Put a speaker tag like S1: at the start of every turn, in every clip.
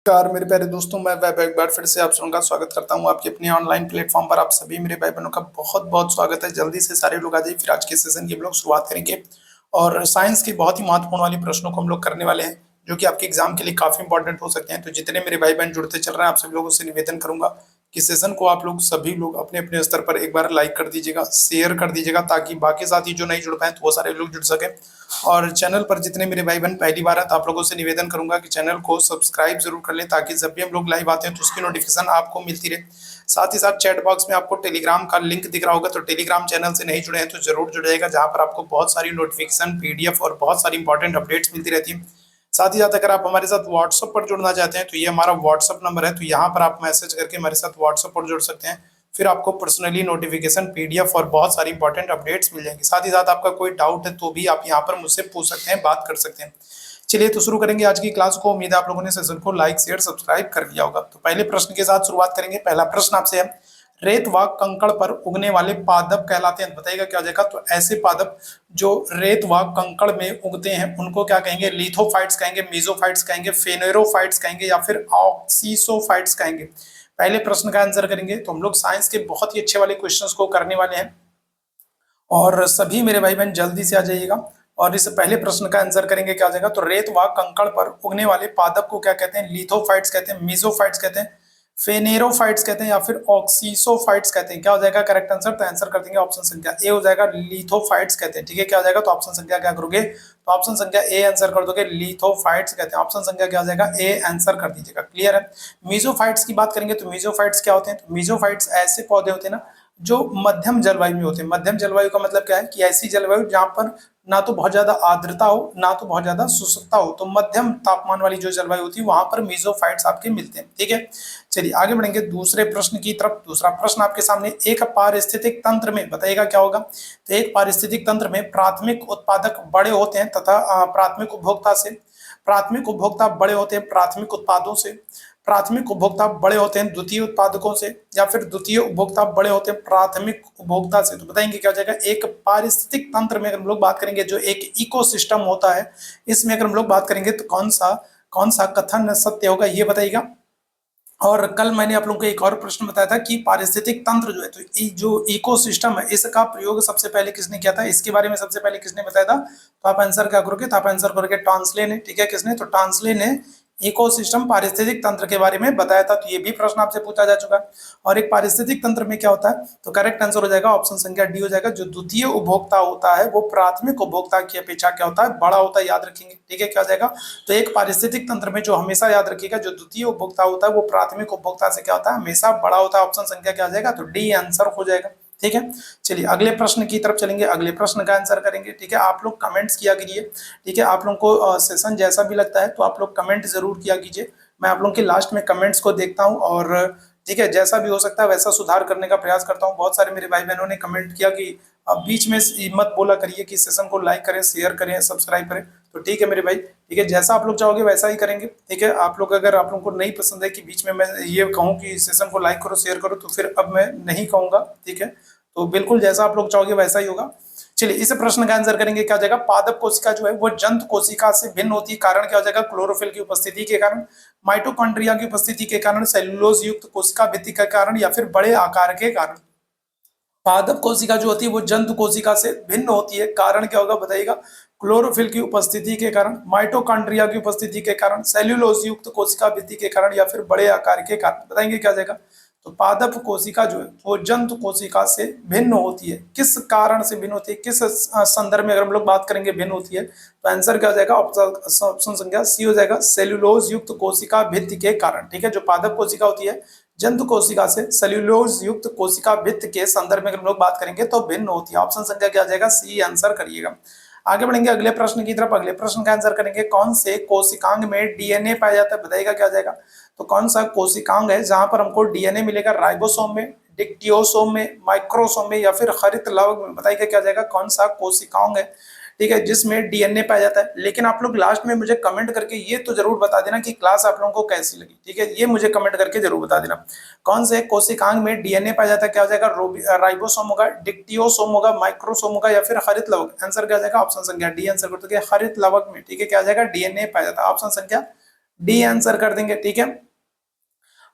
S1: नमस्कार मेरे प्यारे दोस्तों, मैं वैभव एक बार फिर से आप सबका स्वागत करता हूं आपके अपने ऑनलाइन प्लेटफॉर्म पर। आप सभी मेरे भाई बहनों का बहुत बहुत स्वागत है। जल्दी से सारे लोग आ जाइए, फिर आज के सेशन की हम लोग शुरुआत करेंगे और साइंस के बहुत ही महत्वपूर्ण वाली प्रश्नों को हम लोग करने वाले हैं, जो कि आपके एग्जाम के लिए काफी इंपॉर्टेंट हो सकते हैं। तो जितने मेरे भाई बहन जुड़ते चल रहे हैं, आप सभी लोगों से निवेदन करूंगा कि सेशन को आप लोग सभी लोग अपने अपने स्तर पर एक बार लाइक कर दीजिएगा, शेयर कर दीजिएगा, ताकि बाकी साथी जो नहीं जुड़ पाए तो वो सारे लोग जुड़ सके। और चैनल पर जितने मेरे भाई बहन पहली बार है, तो आप लोगों से निवेदन करूंगा कि चैनल को सब्सक्राइब जरूर कर लें, ताकि जब भी हम लोग लाइव आते हैं तो उसकी नोटिफिकेशन आपको मिलती रहे। साथ ही साथ चैट बॉक्स में आपको टेलीग्राम का लिंक दिख रहा होगा, तो टेलीग्राम चैनल से नहीं जुड़े हैं तो जरूर जुड़ जाएगा, जहां पर आपको बहुत सारी नोटिफिकेशन, पीडीएफ और बहुत सारी इंपॉर्टेंट अपडेट्स मिलती रहती है। साथ ही साथ अगर आप हमारे साथ व्हाट्सएप पर जुड़ना चाहते हैं तो ये हमारा व्हाट्सएप नंबर है, तो यहाँ पर आप मैसेज करके हमारे साथ व्हाट्सएप पर जुड़ सकते हैं। फिर आपको पर्सनली नोटिफिकेशन, पीडीएफ और बहुत सारी इंपॉर्टेंट अपडेट्स मिल जाएंगी। साथ ही साथ आपका कोई डाउट है तो भी आप यहाँ पर मुझसे पूछ सकते हैं, बात कर सकते हैं। चलिए तो शुरू करेंगे आज की क्लास को। उम्मीद है आप लोगों ने सेशन को लाइक, शेयर, सब्सक्राइब कर दिया होगा। तो पहले प्रश्न के साथ शुरुआत करेंगे। पहला प्रश्न आपसे है, रेत व कंकड़ पर उगने वाले पादप कहलाते हैं। बताइएगा क्या हो जाएगा। तो ऐसे पादप जो रेत व कंकड़ में उगते हैं उनको क्या कहेंगे? लिथोफाइट्स कहेंगे, मीजोफाइट्स कहेंगे, फेनेरोफाइट्स कहेंगे या फिर ऑक्सीसोफाइट्स कहेंगे। पहले प्रश्न का आंसर करेंगे। तो हम लोग साइंस के बहुत ही अच्छे वाले क्वेश्चंस को करने वाले हैं और सभी मेरे भाई बहन जल्दी से आ जाइएगा और इस पहले प्रश्न का आंसर करेंगे। क्या हो जाएगा? तो रेत व कंकड़ पर उगने वाले पादप को क्या कहते हैं? लिथोफाइट्स कहते हैं, मीजोफाइट्स कहते हैं, फेनेरोफाइट्स कहते हैं या फिर ऑक्सीसोफाइट्स कहते हैं। क्या हो जाएगा करेक्ट आंसर? तो आंसर कर देंगे ऑप्शन संख्या ए हो जाएगा, लिथोफाइट्स कहते हैं। ठीक है, क्या हो जाएगा? तो ऑप्शन संख्या क्या करोगे? तो ऑप्शन संख्या ए आंसर कर दोगे, लिथोफाइट्स कहते हैं। ऑप्शन संख्या क्या हो जाएगा? ए आंसर कर दीजिएगा। क्लियर है। मीजोफाइट्स की बात करेंगे तो मीजोफाइट्स क्या होते हैं? तो मीजोफाइट्स ऐसे पौधे होते हैं ना जो मध्यम जलवायु में होते हैं। मध्यम जलवायु का मतलब क्या है? कि ऐसी जलवायु जहां पर ना तो बहुत ज्यादा आर्द्रता हो, ना तो बहुत ज्यादा शुष्कता हो, तो मध्यम तापमान वाली जो जलवायु होती है वहां पर मीजोफाइट्स आपके मिलते हैं। ठीक है, चलिए आगे बढ़ेंगे दूसरे प्रश्न की तरफ। दूसरा प्रश्न आपके सामने, एक पारिस्थितिक तंत्र में बताइएगा क्या होगा। तो एक पारिस्थितिक तंत्र में प्राथमिक उत्पादक बड़े होते हैं तथा प्राथमिक उपभोक्ता बड़े होते हैं प्राथमिक उत्पादों से, प्राथमिक उपभोक्ता बड़े होते हैं द्वितीय उत्पादकों से, या फिर द्वितीय उपभोक्ता बड़े होते हैं प्राथमिक उपभोक्ता से। तो बताएंगे क्या हो जाएगा। एक पारिस्थितिक तंत्र में अगर हम लोग बात करेंगे, जो एक इकोसिस्टम होता है, इसमें अगर हम लोग बात करेंगे तो कौन सा कथन सत्य होगा, ये बताइएगा। और कल मैंने आप लोगों को एक और प्रश्न बताया था कि पारिस्थितिक तंत्र जो है, तो जो इकोसिस्टम है, इसका प्रयोग सबसे पहले किसने किया था, इसके बारे में सबसे पहले किसने बताया था। तो आप आंसर क्या करोगे? तो आप आंसर करोगे टॉन्सले ने। ठीक है, किसने? तो टॉन्सले ने इकोसिस्टम, पारिस्थितिक तंत्र के बारे में बताया था। तो ये भी प्रश्न आपसे पूछा जा चुका है। और एक पारिस्थितिक तंत्र में क्या होता है? तो करेक्ट आंसर हो जाएगा ऑप्शन संख्या डी हो जाएगा। जो द्वितीय उपभोक्ता होता है वो प्राथमिक उपभोक्ता की अपेक्षा क्या होता है? बड़ा होता है। याद रखेंगे। ठीक है, क्या हो जाएगा? तो एक पारिस्थितिक तंत्र में जो हमेशा याद रखिएगा, जो द्वितीय उपभोक्ता होता है वो प्राथमिक उपभोक्ता से क्या होता है? हमेशा बड़ा होता है। ऑप्शन संख्या क्या हो जाएगा? तो डी आंसर हो जाएगा। ठीक है, चलिए अगले प्रश्न की तरफ चलेंगे। अगले प्रश्न का आंसर करेंगे। ठीक है, आप लोग कमेंट्स किया कीजिए। ठीक है, आप लोगों को सेशन जैसा भी लगता है तो आप लोग कमेंट जरूर किया कीजिए। मैं आप लोगों के लास्ट में कमेंट्स को देखता हूं और ठीक है, जैसा भी हो सकता है वैसा सुधार करने का प्रयास करता हूं। बहुत सारे मेरे भाई बहनों ने कमेंट किया कि अब बीच में मत बोला करिए कि सेशन को लाइक करें, शेयर करें, सब्सक्राइब करें। तो ठीक है मेरे भाई, ठीक है, जैसा आप लोग चाहोगे वैसा ही करेंगे। ठीक है, आप लोग अगर आप लोगों को नहीं पसंद है कि बीच में मैं ये कहूँ कि सेशन को लाइक करो, शेयर करो, तो फिर अब मैं नहीं कहूँगा। ठीक है, तो बिल्कुल जैसा आप लोग चाहोगे वैसा ही होगा। चलिए इस प्रश्न का आंसर करेंगे। क्या हो जाएगा? पादप कोशिका जो है वो जंतु कोशिका से भिन्न होती है। कारण क्या हो जाएगा? क्लोरोफिल की उपस्थिति के कारण, माइटोकॉन्ड्रिया की उपस्थिति के कारण, सेलुलोज युक्त कोशिका भित्ति के कारण, या फिर बड़े आकार के कारण। पादप कोशिका जो होती है वो जंतु कोशिका से भिन्न होती है। कारण क्या होगा बताइएगा? क्लोरोफिल की उपस्थिति के कारण, माइटोकॉन्ड्रिया की उपस्थिति के कारण, सेल्यूलोज युक्त कोशिका भित्ति के कारण, या फिर बड़े आकार के कारण। बताएंगे क्या जाएगा? तो पादप कोशिका जो है वो जंतु कोशिका से भिन्न होती है। किस कारण से भिन्न होती है, किस संदर्भ में अगर हम लोग बात करेंगे भिन्न होती है, तो आंसर क्या हो जाएगा? ऑप्शन संख्या सी हो जाएगा, सेल्यूलोज युक्त कोशिका भित्ति के कारण। ठीक है, जो पादप कोशिका होती है जंतु कोशिका से सेल्यूलोज युक्त कोशिका भित्ति के संदर्भ में अगर हम लोग बात करेंगे तो भिन्न होती है। ऑप्शन संख्या क्या आ जाएगा? सी आंसर करिएगा। आगे बढ़ेंगे अगले प्रश्न की तरफ। अगले प्रश्न का आंसर करेंगे, कौन से कोशिकांग में डीएनए पाया जाता है? बताइएगा क्या आ जाएगा? तो कौन सा कोशिकांग है जहां पर हमको डीएनए मिलेगा? राइबोसोम में, डिक्टियोसोम में, माइक्रोसोम में, या फिर हरित लवक में? बताइएगा क्या आ जाएगा? कौन सा कोशिकांग है, ठीक है, जिसमें डीएनए पाया जाता है। लेकिन आप लोग लास्ट में मुझे कमेंट करके ये तो जरूर बता देना कि क्लास आप लोगों को कैसी लगी। ठीक है, ये मुझे कमेंट करके जरूर बता देना कौन से कोशिकांग में डीएनए पाया जाता है। क्या हो जाएगा? राइबोसोम होगा, डिक्टियोसोम होगा, माइक्रोसोम होगा, या फिर हरित लवक। आंसर क्या आ जाएगा? ऑप्शन संख्या डी आंसर कर दोगे, हरित लवक में। ठीक है, क्या आ जाएगा? डीएनए पाया जाता है। ऑप्शन संख्या डी आंसर कर देंगे। ठीक है,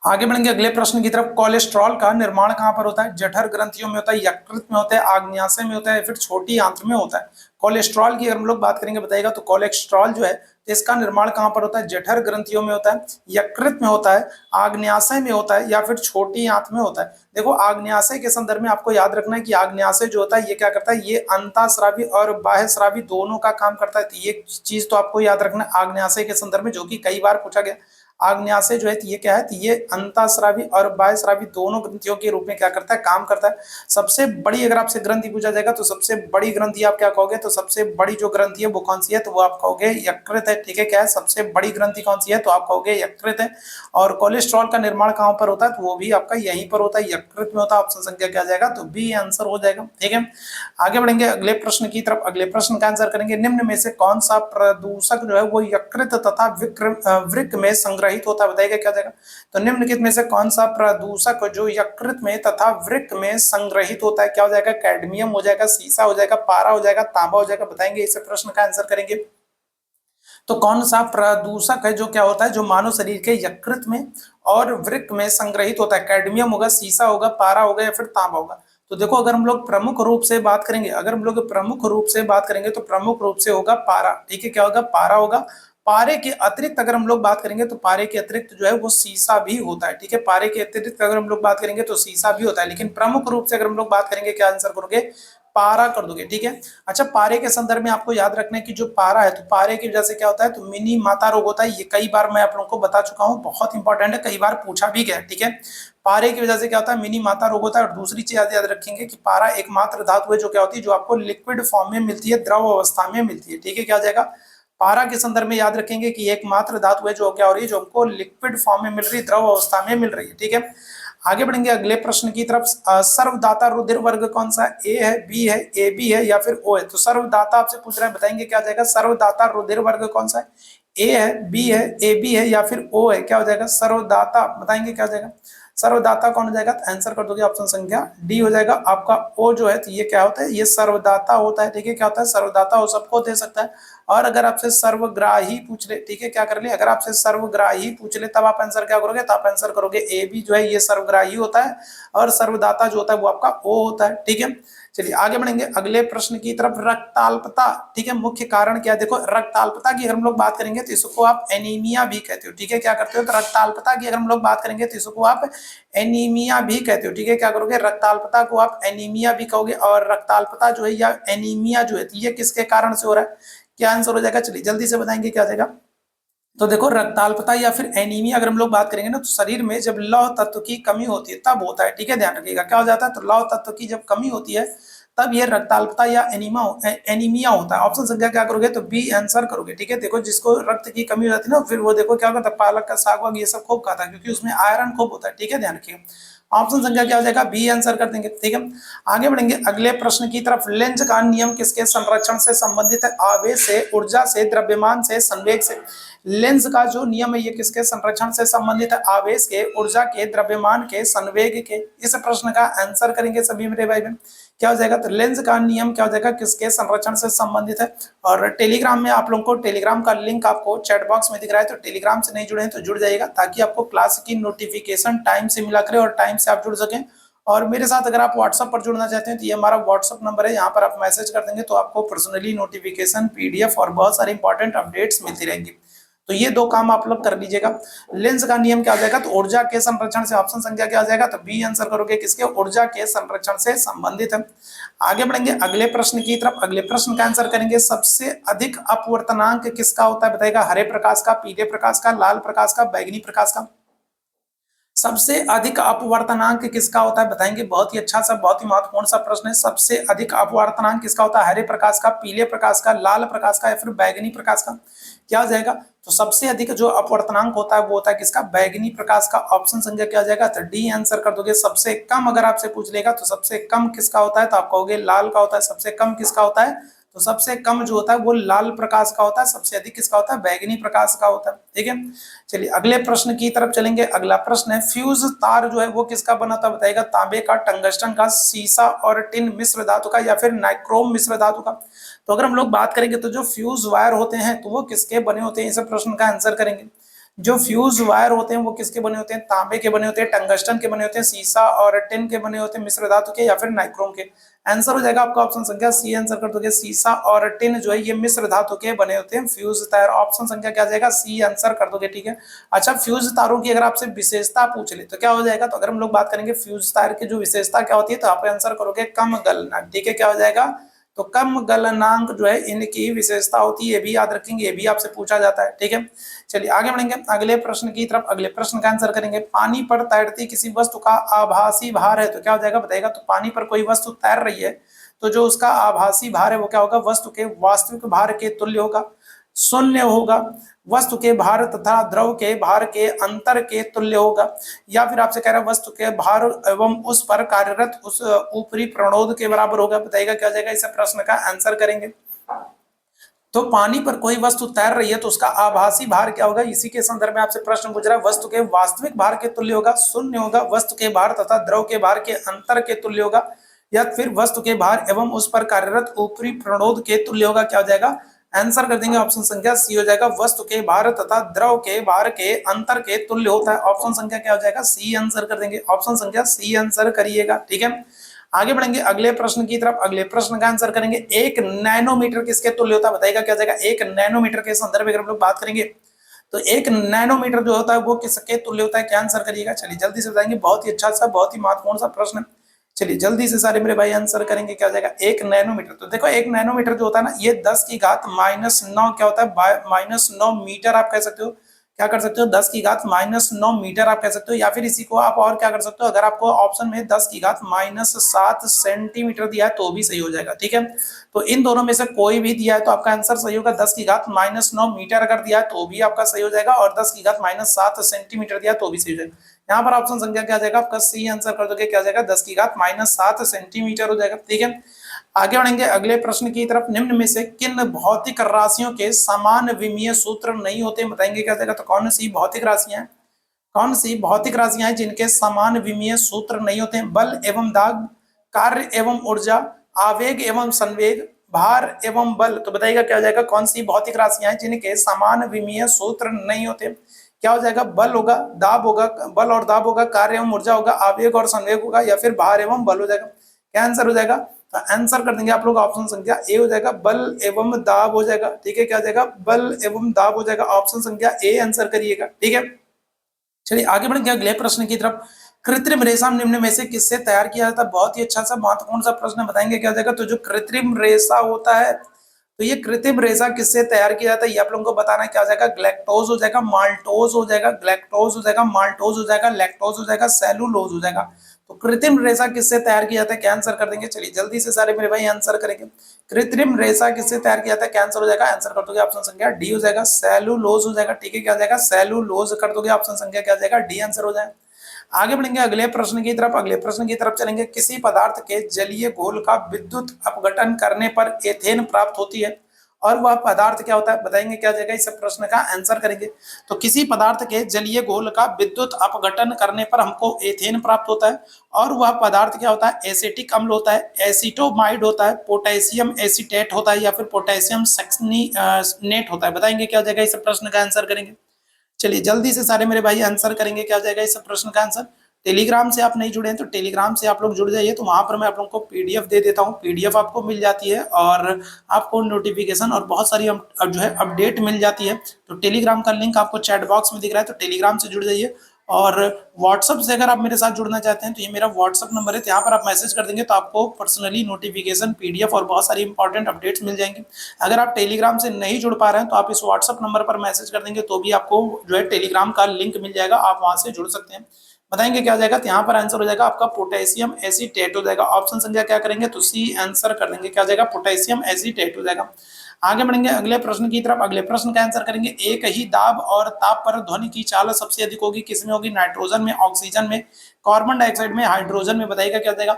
S1: आगे बढ़ेंगे अगले प्रश्न की तरफ। कोलेस्ट्रॉल का निर्माण कहाँ पर होता है? जठर ग्रंथियों में होता है, यकृत में होता है, आग्नेयाशय में होता है, फिर छोटी आंत्र में होता है। कोलेस्ट्रॉल की अगर हम लोग बात करेंगे बताइएगा तो कोलेस्ट्रॉल जो है इसका निर्माण कहाँ पर होता है? जठर ग्रंथियों में होता है, यकृत में होता है, आग्नेयाशय में होता है, या फिर छोटी आंत में होता है। देखो आग्नेयाशय के संदर्भ में आपको याद रखना है कि आग्नेयाशय जो होता है ये क्या करता है? ये अंतःस्रावी और बाह्यस्रावी दोनों का काम करता है। तो ये चीज तो आपको याद रखना है आग्नेयाशय के संदर्भ में, जो कि कई बार पूछा गया। आग्नेयाशय जो है ये क्या है? ये अंतःस्रावी और बाह्यस्रावी दोनों ग्रंथियों के रूप में क्या करता है? काम करता है। सबसे बड़ी अगर आपसे ग्रंथि पूछा जाएगा तो सबसे बड़ी ग्रंथि आप क्या कहोगे? तो सबसे बड़ी जो ग्रंथि है वो कौन सी है? तो वो आप कहोगे यकृत है। ठीक है, क्या है सबसे बड़ी ग्रंथि कौन सी है? तो आप कहोगे यकृत है। और कोलेस्ट्रॉल का निर्माण कहां पर होता है? तो वो भी आपका यहीं पर होता है, यकृत में होता है। ऑप्शन संख्या क्या जाएगा? तो बी आंसर हो जाएगा। ठीक है, आगे बढ़ेंगे अगले प्रश्न की तरफ। अगले प्रश्न का आंसर करेंगे, निम्न में से कौन सा प्रदूषक जो है वो यकृत तथा वृक्क में संग्रहित होता है? बताइएगा क्या जाएगा? तो निम्नलिखित में से कौन सा प्रदूषक जो यकृत में तथा वृक्क में संग्रहित होता है? क्या हो जाएगा? कैडमियम हो जाएगा, सीसा हो जाएगा, पारा हो जाएगा, तांबा हो जाएगा। बताएंगे, इस प्रश्न का आंसर करेंगे। तो कौन सा प्रदूषक है जो क्या होता है? जो मानव शरीर के यकृत में और वृक्क में संग्रहित होता है? कैडमियम होगा, सीसा होगा, पारा होगा, या फिर तांबा होगा। तो देखो अगर हम लोग प्रमुख रूप से बात करेंगे, अगर हम लोग प्रमुख रूप से बात करेंगे तो प्रमुख रूप से होगा पारा। ठीक है, क्या होगा? पारा होगा। पारे के अतिरिक्त अगर हम लोग बात करेंगे तो पारे के अतिरिक्त जो है वो सीसा भी होता है। ठीक है, पारे के अतिरिक्त अगर हम लोग बात करेंगे तो सीसा भी होता है, लेकिन प्रमुख रूप से अगर हम लोग बात करेंगे क्या आंसर करोगे? पारा कर दोगे। ठीक है, अच्छा पारे के संदर्भ में आपको याद रखना है कि जो पारा है तो पारे की वजह से क्या होता है? तो मिनी माता रोग होता है। ये कई बार मैं आप लोगों को बता चुका हूँ, बहुत इंपॉर्टेंट है, कई बार पूछा भी गया। ठीक है, पारे की वजह से क्या होता है? मिनी माता रोग होता है। और दूसरी चीज याद रखेंगे कि पारा एकमात्र धातु है जो क्या होती है? जो आपको लिक्विड फॉर्म में मिलती है, द्रव अवस्था में मिलती है। ठीक है, क्या हो जाएगा? पारा के संदर्भ में याद रखेंगे कि एकमात्र धातु है जो क्या हो रही है? जो हमको लिक्विड फॉर्म में मिल रही है, द्रव अवस्था में मिल रही है। ठीक है, आगे बढ़ेंगे अगले प्रश्न की तरफ। सर्वदाता रुधिर वर्ग कौन सा? ए है, बी है, ए बी है, या फिर ओ है? तो सर्वदाता आपसे पूछ रहा है, बताएंगे क्या जाएगा? सर्वदाता रुधिर वर्ग कौन सा है? ए है, बी है, ए बी है, या फिर ओ है? क्या हो जाएगा? सर्वदाता। बताएंगे क्या हो जाएगा? सर्वदाता कौन हो जाएगा? तो आंसर कर दोगे ऑप्शन संख्या डी हो जाएगा आपका। ओ जो है तो ये क्या होता है? ये सर्वदाता होता है। ठीक है, क्या होता है? सर्वदाता हो, सबको दे सकता है। और अगर आपसे सर्वग्राही पूछ ले, ठीक है, क्या कर ले? अगर आपसे सर्वग्राही पूछ ले तब आप आंसर क्या करोगे? तो आप आंसर करोगे ए बी जो है ये सर्वग्राही होता है, और सर्वदाता जो होता है वो आपका ओ होता है। ठीक है, चलिए आगे बढ़ेंगे अगले प्रश्न की तरफ। रक्ताल्पता, ठीक है, मुख्य कारण क्या है? देखो रक्ताल्पता की अगर हम लोग बात करेंगे तो इसको आप एनीमिया भी कहते हो। ठीक है, क्या करते हो? तो रक्ताल्पता की अगर हम लोग बात करेंगे तो इसको आप एनीमिया भी कहते हो। ठीक है, क्या करोगे? रक्ताल्पता को आप एनीमिया भी कहोगे। और रक्ताल्पता जो है या एनीमिया जो है ये किसके कारण से हो रहा है? क्या आंसर हो जाएगा? चलिए जल्दी से बताएंगे क्या जाएगा? तो देखो रक्ताल्पता या फिर एनीमिया अगर हम लोग बात करेंगे ना तो शरीर में जब लौह तत्व की कमी होती है तब होता है। ठीक है, ध्यान रखिएगा क्या हो जाता है? तो लौह तत्व की जब कमी होती है तब ये रक्ताल्पता या एनीमिया होता है। ऑप्शन संख्या क्या करोगे? तो बी आंसर करोगे। ठीक है, देखो जिसको रक्त की कमी हो जाती है ना फिर वो देखो क्या करता है? पालक का साग वाग ये सब खूब खाता है क्योंकि उसमें आयरन खूब होता है। ठीक है, ध्यान रखिएगा ऑप्शन संख्या क्या हो जाएगा? बी आंसर कर देंगे। ठीक है, आगे बढ़ेंगे अगले प्रश्न की तरफ। लेंज का नियम किसके संरक्षण से संबंधित है? आवेश से, ऊर्जा से, द्रव्यमान से, संवेग से। लेंस का जो नियम है ये किसके संरक्षण से संबंधित है? आवेश के, ऊर्जा के, द्रव्यमान के, संवेग के। इस प्रश्न का आंसर करेंगे सभी मेरे भाई बहन। क्या हो जाएगा? तो लेंस का नियम क्या हो जाएगा? किसके संरक्षण से संबंधित है? और टेलीग्राम में आप लोगों को टेलीग्राम का लिंक आपको चैट बॉक्स में दिख रहा है, तो टेलीग्राम से नहीं जुड़े हैं तो जुड़ जाइएगा ताकि आपको क्लास की नोटिफिकेशन टाइम से मिला करे और टाइम से आप जुड़ सकें। और मेरे साथ अगर आप व्हाट्सएप पर जुड़ना चाहते हैं तो ये हमारा व्हाट्सएप नंबर है, यहाँ पर आप मैसेज कर देंगे तो आपको पर्सनली नोटिफिकेशन, पीडीएफ और बहुत सारे इंपॉर्टेंट अपडेट्स मिलती रहेंगी। तो ये दो काम आप लोग कर लीजिएगा। लेंस का नियम क्या हो जाएगा? तो ऊर्जा के संरक्षण से। ऑप्शन संख्या क्या हो जाएगा? तो बी आंसर करोगे, किसके? ऊर्जा के संरक्षण से संबंधित है। आगे बढ़ेंगे अगले प्रश्न की तरफ। अगले प्रश्न का आंसर करेंगे, सबसे अधिक अपवर्तनांक किसका होता है? बताएगा, हरे प्रकाश का, पीले प्रकाश का, लाल प्रकाश का, बैंगनी प्रकाश का। सबसे अधिक अपवर्तनांक किसका होता है? बताएंगे, बहुत ही अच्छा सा, बहुत ही महत्वपूर्ण सा प्रश्न है। सबसे अधिक अपवर्तनांक किसका होता है? हरे प्रकाश का, पीले प्रकाश का, लाल प्रकाश का, या फिर बैंगनी प्रकाश का? क्या हो जाएगा? तो सबसे अधिक जो अपवर्तनांक होता है वो होता है किसका? बैंगनी प्रकाश का। ऑप्शन संख्या क्या हो जाएगा? तो डी आंसर कर दोगे। सबसे कम अगर आपसे पूछ लेगा तो सबसे कम किसका होता है? तो आप कहोगे लाल का होता है। सबसे कम किसका होता है? तो सबसे कम जो होता है वो लाल प्रकाश का होता है। सबसे अधिक किसका होता है? बैंगनी प्रकाश का होता है। ठीक है, चलिए अगले प्रश्न की तरफ चलेंगे। अगला प्रश्न है, फ्यूज तार जो है वो किसका बना था? बताएगा, तांबे का, टंगस्टन का, सीसा और टिन मिश्र धातु का, या फिर नाइक्रोम मिश्र धातु का। तो अगर हम लोग बात करेंगे तो जो फ्यूज वायर होते हैं तो वो किसके बने होते हैं? इस प्रश्न का आंसर करेंगे। जो फ्यूज वायर होते हैं वो किसके बने होते हैं, तांबे के बने होते हैं, टंगस्टन के बने होते हैं, सीसा और टिन के बने होते हैं, मिश्र धातु के या फिर नाइक्रोम के। आंसर हो जाएगा आपका ऑप्शन संख्या सी आंसर कर दोगे, सीसा और टिन जो है ये मिश्र धातु के बने होते हैं फ्यूज तार। ऑप्शन संख्या क्या जाएगा, सी आंसर कर दोगे, ठीक है। अच्छा, फ्यूज तारों की अगर आपसे विशेषता पूछ ले तो क्या हो जाएगा, तो अगर हम लोग बात करेंगे फ्यूज तार की जो विशेषता क्या होती है तो आप आंसर करोगे कम गलना, ठीक है। क्या हो जाएगा, तो कम गलनांक जो है इनकी विशेषता होती है, ये भी याद रखेंगे, ये भी आपसे पूछा जाता है, ठीक है। चलिए आगे बढ़ेंगे अगले प्रश्न की तरफ। अगले प्रश्न का आंसर करेंगे, पानी पर तैरती किसी वस्तु का आभासी भार है तो क्या हो जाएगा बताएगा, तो पानी पर कोई वस्तु तैर रही है तो जो उसका आभासी भार है वो क्या होगा, वस्तु के वास्तविक भार के तुल्य होगा, शून्य होगा, वस्तु के भार तथा द्रव के भार के अंतर के तुल्य होगा, या फिर आपसे कह रहा है वस्तु के भार एवं उस पर कार्यरत उस ऊपरी प्रणोद के बराबर होगा। बताइएगा क्या हो जाएगा, इस प्रश्न का आंसर करेंगे। तो पानी पर कोई वस्तु तैर रही है तो उसका आभासी भार क्या होगा, इसी के संदर्भ में आपसे प्रश्न पूछ रहा है, वस्तु के वास्तविक भार के तुल्य होगा, शून्य होगा, वस्तु के भार तथा द्रव के भार के अंतर के तुल्य होगा, या फिर वस्तु के भार एवं उस पर कार्यरत ऊपरी प्रणोद के तुल्य होगा। क्या हो जाएगा, आंसर कर देंगे ऑप्शन संख्या सी हो जाएगा, वस्तु के भार तथा द्रव के भार के अंतर के तुल्य होता है। ऑप्शन संख्या क्या हो जाएगा, सी आंसर कर देंगे, ऑप्शन संख्या सी आंसर करिएगा, ठीक है। आगे बढ़ेंगे अगले प्रश्न की तरफ। अगले प्रश्न का आंसर करेंगे, 1 नैनोमीटर किसके तुल्य होता है, बताइएगा क्या जाएगा। 1 नैनोमीटर के संदर्भ में अगर हम लोग बात करेंगे तो 1 नैनोमीटर जो होता है वो किसके तुल्य होता है, क्या आंसर करिएगा। चलिए जल्दी से बताएंगे, बहुत ही अच्छा सा बहुत ही महत्वपूर्ण सा प्रश्न है। चलिए जल्दी से सारे मेरे भाई आंसर करेंगे, क्या जाएगा 1 नैनोमीटर। तो देखो 1 नैनोमीटर जो होता है ना, ये 10 की घात -9 क्या होता है, -9 मीटर आप कह सकते हो। क्या कर सकते हो, 10 की घात -9 मीटर आप कह सकते हो, या फिर इसी को आप और क्या कर सकते हो, अगर आपको ऑप्शन में 10 की घात -7 सेंटीमीटर दिया है तो भी सही हो जाएगा, ठीक है। तो इन दोनों में से कोई भी दिया है तो आपका आंसर सही होगा। 10 की घात -9 मीटर अगर दिया है तो भी आपका सही हो जाएगा, और 10 की घात -7 सेंटीमीटर दिया तो भी सही हो जाएगा। यहाँ पर ऑप्शन संख्या क्या जाएगा आपका, सी आंसर कर दोगे, क्या जाएगा 10 की घात -7 सेंटीमीटर हो जाएगा, ठीक है। आगे बढ़ेंगे अगले प्रश्न की तरफ। निम्न में से किन भौतिक राशियों के समान विमीय सूत्र नहीं होते, बताएंगे क्या जाएगा। तो कौन सी भौतिक राशियां हैं, कौन सी भौतिक राशियां हैं जिनके समान विमीय सूत्र नहीं होते हैं। बल एवं दाब, कार्य एवं ऊर्जा, आवेग एवं संवेग, भार एवं बल। तो बताइएगा क्या हो जाएगा, कौन सी भौतिक राशियां हैं जिनके समान विमीय सूत्र नहीं होते। क्या हो जाएगा, बल होगा, दाब होगा, बल और दाब होगा, कार्य एवं ऊर्जा होगा, आवेग और संवेग होगा, या फिर भार एवं बल हो जाएगा। क्या आंसर हो जाएगा, तो आंसर कर देंगे आप लोग ऑप्शन संख्या ए हो जाएगा, बल एवं दाब हो जाएगा, ठीक है। क्या हो जाएगा, बल एवं दाब हो जाएगा, ऑप्शन संख्या ए आंसर करिएगा, ठीक है। चलिए आगे बढ़ेंगे अगले प्रश्न की तरफ। कृत्रिम रेशा निम्न में से किससे तैयार किया जाता है, बहुत ही अच्छा सा महत्वपूर्ण सा प्रश्न, बताएंगे क्या हो जाएगा। तो जो कृत्रिम रेशा होता है तो ये कृत्रिम रेशा किससे तैयार किया जाता है, ये आप लोगों को बताना है। क्या हो जाएगा, ग्लैक्टोज हो जाएगा, माल्टोज हो जाएगा, ग्लैक्टोज हो जाएगा, माल्टोज हो जाएगा, लैक्टोज हो जाएगा, सेलुलोज हो जाएगा। तो कृत्रिम रेशा किससे तैयार किया जाता है, क्या आंसर कर देंगे। चलिए जल्दी से सारे मेरे भाई आंसर करेंगे। कृत्रिम रेशा किससे तैयार किया जाता है, क्या आंसर हो जाएगा, आंसर कर दोगे ऑप्शन संख्या डी हो जाएगा, सेलुलोज हो जाएगा, ठीक है। क्या हो जाएगा, सेलुलोज कर दोगे, ऑप्शन संख्या क्या हो जाएगा, डी आंसर हो जाएगा। आगे बढ़ेंगे अगले प्रश्न की तरफ। अगले प्रश्न की तरफ चलेंगे, किसी पदार्थ के जलीय घोल का विद्युत अपघटन करने पर एथेन प्राप्त होती है, और वह पदार्थ क्या होता है, बताएंगे क्या जाएगा, इस प्रश्न का आंसर करेंगे। तो किसी पदार्थ के जलीय घोल का विद्युत अपघटन करने पर हमको एथेन प्राप्त होता है, और वह पदार्थ क्या होता है, एसिटिक अम्ल होता है, एसिटोमाइड होता है, पोटेशियम एसीटेट होता है, या फिर पोटेशियम सक्सीनेट होता है। बताएंगे क्या जाएगा, इस प्रश्न का आंसर करेंगे। चलिए जल्दी से सारे मेरे भाई आंसर करेंगे, क्या जाएगा इस प्रश्न का आंसर। टेलीग्राम से आप नहीं जुड़े हैं तो टेलीग्राम से आप लोग जुड़ जाइए, तो वहां पर मैं आप लोगों को पीडीएफ दे देता हूं, पीडीएफ आपको मिल जाती है, और आपको नोटिफिकेशन और बहुत सारी जो है अपडेट मिल जाती है। तो टेलीग्राम का लिंक आपको चैट बॉक्स में दिख रहा है, तो टेलीग्राम से जुड़ जाइए। और व्हाट्सअप से अगर आप मेरे साथ जुड़ना चाहते हैं तो ये मेरा व्हाट्सअप नंबर है, तो यहाँ पर आप मैसेज कर देंगे तो आपको पर्सनली नोटिफिकेशन, पीडीएफ और बहुत सारी इंपॉर्टेंट अपडेट्स मिल जाएंगी। अगर आप टेलीग्राम से नहीं जुड़ पा रहे हैं तो आप इस व्हाट्सअप नंबर पर मैसेज कर देंगे तो भी आपको जो है टेलीग्राम का लिंक मिल जाएगा, आप वहां से जुड़ सकते हैं। बताएंगे क्या हो जाएगा, तो यहाँ पर आंसर हो जाएगा आपका पोटेशियम एसीटेट हो जाएगा, ऑप्शन संख्या क्या करेंगे, तो सी आंसर कर देंगे। क्या हो जाएगा, पोटेशियम एसीटेट हो जाएगा। आगे बढ़ेंगे अगले प्रश्न की तरफ। अगले प्रश्न का आंसर करेंगे, एक ही दाब और ताप पर ध्वनि की चाल सबसे अधिक होगी, किसमें होगी, नाइट्रोजन में, ऑक्सीजन में, कार्बन डाइऑक्साइड में, हाइड्रोजन में। बताइएगा क्या हो जाएगा।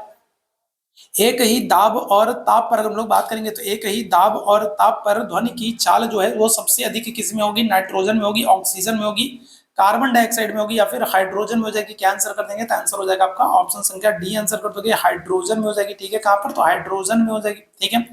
S1: एक ही दाब और ताप पर हम लोग बात करेंगे तो एक ही दाब और ताप पर ध्वनि की चाल जो है वो सबसे अधिक किसमें होगी, नाइट्रोजन में होगी, ऑक्सीजन में होगी, कार्बन डाइऑक्साइड में होगी या फिर हाइड्रोजन में हो जाएगी? क्या आंसर कर देंगे? तो आंसर हो जाएगा आपका ऑप्शन संख्या डी आंसर कर दोगे, हाइड्रोजन में हो जाएगी। ठीक है, कहां पर? तो हाइड्रोजन में हो जाएगी। ठीक है,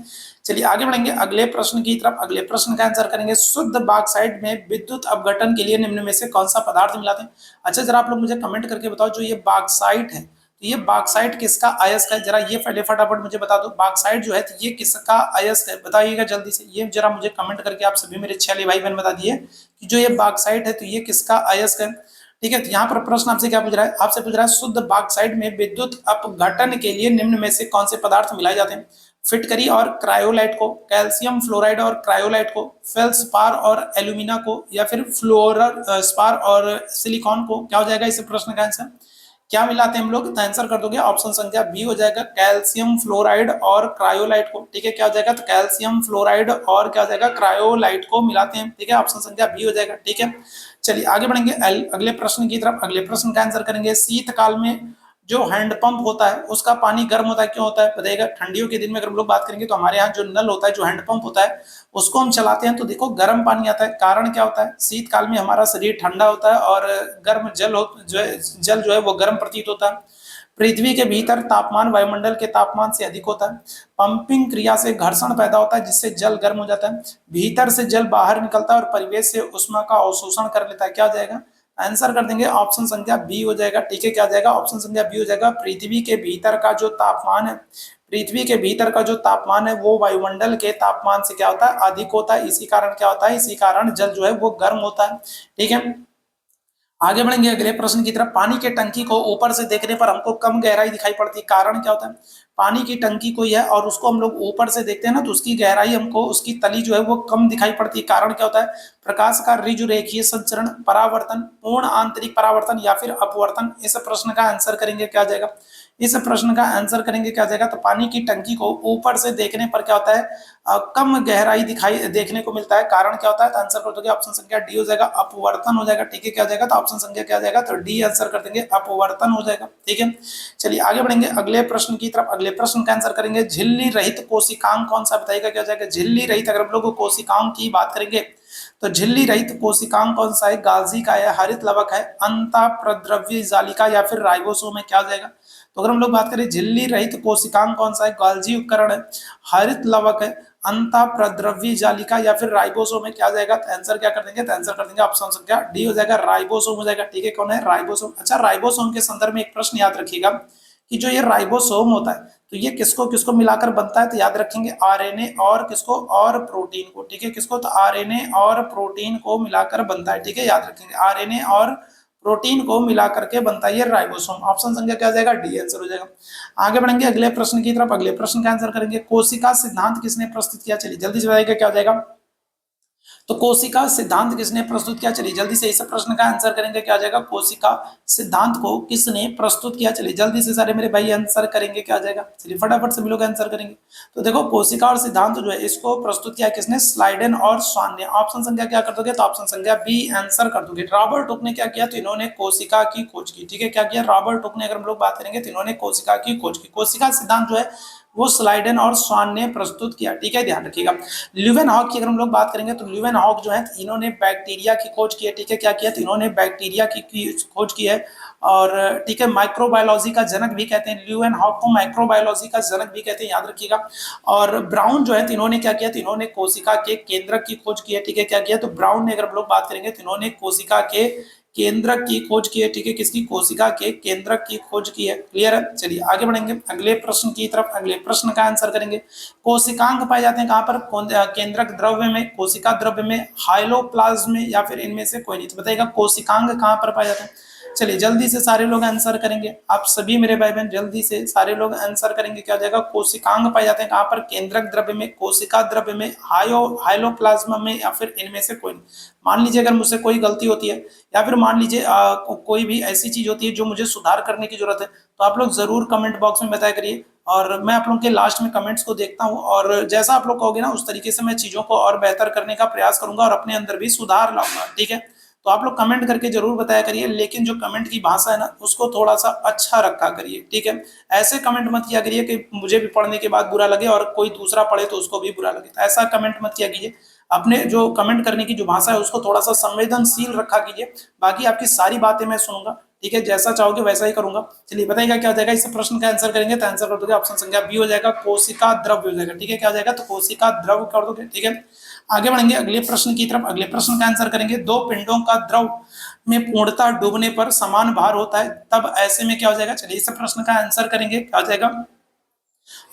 S1: चलिए आगे बढ़ेंगे अगले प्रश्न की तरफ। अगले प्रश्न का आंसर करेंगे, शुद्ध बॉक्साइट में विद्युत अपघटन के लिए निम्न में से कौन सा पदार्थ मिलाते हैं? अच्छा, जरा आप लोग मुझे कमेंट करके बताओ, जो ये बॉक्साइट है, तो ये बॉक्साइट किसका अयस्क है? जरा ये पहले फटाफट मुझे बता दो, बॉक्साइट जो है तो ये किसका अयस्क है? बताइएगा जल्दी से, ये जरा मुझे कमेंट करके आप सभी मेरे छले भाई बहन बता दिए कि जो ये बॉक्साइट है तो ये किसका अयस्क है। ठीक है, तो यहाँ पर प्रश्न आपसे क्या पूछ रहा है? आपसे पूछ रहा है, शुद्ध बॉक्साइट में विद्युत अपघटन के लिए निम्न में से कौन से पदार्थ मिलाए जाते हैं? फिटकरी और क्रायोलाइट को, कैल्शियम फ्लोराइड और क्रायोलाइट को, फेल्सपार और एल्यूमिना को, या फिर फ्लोरर स्पार और सिलिकॉन को? क्या हो जाएगा इस प्रश्न का आंसर? क्या मिलाते हैं हम लोग? तो आंसर कर दोगे ऑप्शन संख्या बी हो जाएगा, कैल्शियम फ्लोराइड और क्रायोलाइट को। ठीक है, क्या हो जाएगा? तो कैल्शियम फ्लोराइड और क्या हो जाएगा? क्रायोलाइट को मिलाते हैं। ठीक है, ऑप्शन संख्या बी हो जाएगा। ठीक है, चलिए आगे बढ़ेंगे अगले प्रश्न की तरफ। अगले प्रश्न का आंसर करेंगे, शीतकाल में जो हैंडपंप होता है उसका पानी गर्म होता है, क्यों होता है? बताइएगा। ठंडियों के दिन में अगर हम लोग बात करेंगे तो हमारे यहाँ जो नल होता है, जो हैंडपंप होता है, उसको हम चलाते हैं तो देखो गर्म पानी आता है। कारण क्या होता है? शीतकाल में हमारा शरीर ठंडा होता है और गर्म जल जो है वो गर्म प्रतीत होता है। पृथ्वी के भीतर तापमान वायुमंडल के तापमान से अधिक होता है। पंपिंग क्रिया से घर्षण पैदा होता है जिससे जल गर्म हो जाता है। भीतर से जल बाहर निकलता है और परिवेश से उष्मा का अवशोषण कर लेता है। क्या हो जाएगा? आंसर कर देंगे ऑप्शन संख्या बी हो जाएगा। ठीक है, क्या हो जाएगा? ऑप्शन संख्या बी हो जाएगा। पृथ्वी के भीतर का जो तापमान है, पृथ्वी के भीतर का जो तापमान है वो वायुमंडल के तापमान से क्या होता है? अधिक होता है। इसी कारण क्या होता है? इसी कारण जल जो है वो गर्म होता है। ठीक है, आगे बढ़ेंगे अगले प्रश्न की तरफ। पानी के टंकी को ऊपर से देखने पर हमको कम गहराई दिखाई पड़ती है, कारण क्या होता है? पानी की टंकी कोई है और उसको हम लोग ऊपर से देखते हैं ना, तो उसकी गहराई हमको, उसकी तली जो है वो कम दिखाई पड़ती है। कारण क्या होता है? प्रकाश का ऋजुरेखीय संचरण, परावर्तन, पूर्ण आंतरिक परावर्तन या फिर अपवर्तन? इस प्रश्न का आंसर करेंगे क्या जाएगा? इस प्रश्न का आंसर करेंगे क्या जाएगा? तो पानी की टंकी को ऊपर से देखने पर क्या होता है? कम गहराई दिखाई देखने को मिलता है। कारण क्या होता है? तो आंसर कर दोगे ऑप्शन संख्या डी हो जाएगा, अपवर्तन हो जाएगा। ठीक है, क्या हो जाएगा? तो ऑप्शन संख्या क्या हो जाएगा? तो डी आंसर कर देंगे, अपवर्तन हो जाएगा। ठीक है, चलिए आगे बढ़ेंगे अगले प्रश्न की तरफ। अगले प्रश्न का आंसर करेंगे, झिल्ली रहित कोशिकांग कौन सा? बताइएगा क्या हो जाएगा? झिल्ली रहित, अगर हम लोग कोशिकांग की बात करेंगे तो झिल्ली रहित कोशिकांग कौन सा है? गाल्जी का है, हरित लवक है, अंतःप्रद्रव्य जालिका या फिर राइबोसोम है? क्या हो जाएगा? तो अगर हम लोग बात करें झिल्ली रहित कोशिकांग कौन सा है? गाल्जी उपकरण है, हरित लवक है, अंतःप्रद्रव्य जालिका या फिर राइबोसोम है? क्या आ जाएगा? तो आंसर क्या कर देंगे? तो आंसर कर देंगे ऑप्शन संख्या डी हो जाएगा, राइबोसोम हो जाएगा। ठीक है, कौन है? राइबोसोम। अच्छा, राइबोसोम के संदर्भ में एक प्रश्न याद रखिएगा कि जो ये राइबोसोम होता है तो ये किसको किसको मिलाकर बनता है? तो याद रखेंगे आरएनए और किसको? और प्रोटीन को। ठीक है, किसको? तो आरएनए और प्रोटीन को मिलाकर बनता है। ठीक है, याद रखेंगे आरएनए और प्रोटीन को मिलाकर के बनता है ये राइबोसोम। ऑप्शन संख्या क्या जाएगा? डी आंसर हो जाएगा। आगे बढ़ेंगे अगले प्रश्न की तरफ। अगले प्रश्न का आंसर करेंगे, कोशिका सिद्धांत किसने प्रस्तुत किया? चलिए जल्दी से बताइएगा क्या हो जाएगा? तो कोशिका सिद्धांत किसने प्रस्तुत किया? चलिए जल्दी से इस प्रश्न का आंसर करेंगे, क्या आ जाएगा? कोशिका सिद्धांत को किसने प्रस्तुत किया? चलिए जल्दी से सारे मेरे भाई आंसर करेंगे, क्या आ जाएगा? चलिए फटाफट सभी लोग आंसर करेंगे। तो देखो, कोशिका और सिद्धांत जो है इसको प्रस्तुत किया किसने? स्लाइडेन और स्वान ने। ऑप्शन संख्या क्या कर दोगे? तो ऑप्शन संख्या बी आंसर कर दोगे। रॉबर्ट हुक ने क्या किया? तो इन्होंने कोशिका की खोज की। ठीक है, क्या किया रॉबर्ट हुक ने? अगर हम लोग बात करेंगे तो इन्होंने कोशिका की खोज की। कोशिका सिद्धांत जो है वो स्लाइडेन और स्वान ने प्रस्तुत किया। ठीक है, ध्यान रखिएगा। ल्यूवेनहॉक की अगर हम लोग बात करेंगे तो ल्यूवेनहॉक जो है इन्होंने बैक्टीरिया की खोज की है। ठीक है, क्या किया? तो इन्होंने बैक्टीरिया की खोज की है। और ठीक है, माइक्रोबायोलॉजी का जनक भी कहते हैं ल्यूवेनहॉक को, माइक्रोबायोलॉजी का जनक भी कहते हैं, याद रखिएगा। और ब्राउन जो है तो इन्होंने क्या किया? तो इन्होंने कोशिका के केंद्रक की खोज की है। ठीक है, क्या किया? तो ब्राउन ने अगर हम लोग बात करेंगे तो इन्होंने कोशिका के केंद्रक की खोज की है। ठीक है, किसकी? कोशिका के केंद्रक की खोज की है। क्लियर है? चलिए आगे बढ़ेंगे अगले प्रश्न की तरफ। अगले प्रश्न का आंसर करेंगे, कोशिकांग पाए जाते हैं कहां पर? केंद्रक द्रव्य में, कोशिका द्रव्य में, हाइलोप्लाज्म में या फिर इनमें से कोई नहीं? तो बताइएगा कोशिकांग कहां पर पाए जाते हैं? चलिए जल्दी से सारे लोग आंसर करेंगे, आप सभी मेरे भाई बहन जल्दी से सारे लोग आंसर करेंगे। क्या हो जाएगा? कोशिकांग पाए जाते हैं कहां पर? केंद्रक द्रव्य में, कोशिका द्रव्य में, हाइलोप्लाज्म में या फिर इनमें से कोई नहीं। मान लीजिए अगर मुझसे कोई गलती होती है या फिर मान लीजिए कोई भी ऐसी चीज होती है जो मुझे सुधार करने की जरूरत है, तो आप लोग जरूर कमेंट बॉक्स में बताया करिए और मैं आप लोगों के लास्ट में कमेंट्स को देखता हूं और जैसा आप लोग कहोगे ना उस तरीके से मैं चीजों को और बेहतर करने का प्रयास करूंगा और अपने अंदर भी सुधार लाऊंगा। ठीक है, तो आप लोग कमेंट करके जरूर बताया करिए, लेकिन जो कमेंट की भाषा है ना उसको थोड़ा सा अच्छा रखा करिए। ठीक है, ऐसे कमेंट मत किया करिए कि मुझे भी पढ़ने के बाद बुरा लगे और कोई दूसरा पढ़े तो उसको भी बुरा लगे, तो ऐसा कमेंट मत किया कीजिए। अपने जो कमेंट करने की जो भाषा है उसको थोड़ा सा संवेदनशील रखा कीजिए। बाकी आपकी सारी बातें मैं सुनूंगा, ठीक है, जैसा चाहोगे वैसा ही करूंगा। चलिए बताइएगा क्या हो जाएगा, इस प्रश्न का आंसर करेंगे तो आंसर कर दोगे ऑप्शन संख्या बी हो जाएगा, कोशिका द्रव्य हो जाएगा, ठीक है, क्या हो जाएगा, तो कोशिका द्रव कर दोगे, ठीक है। आगे बढ़ेंगे अगले प्रश्न की तरफ। अगले प्रश्न का आंसर करेंगे, दो पिंडों का द्रव में पूर्णतः डूबने पर समान भार होता है, तब ऐसे में क्या हो जाएगा। चलिए इस प्रश्न का आंसर करेंगे, क्या हो जाएगा,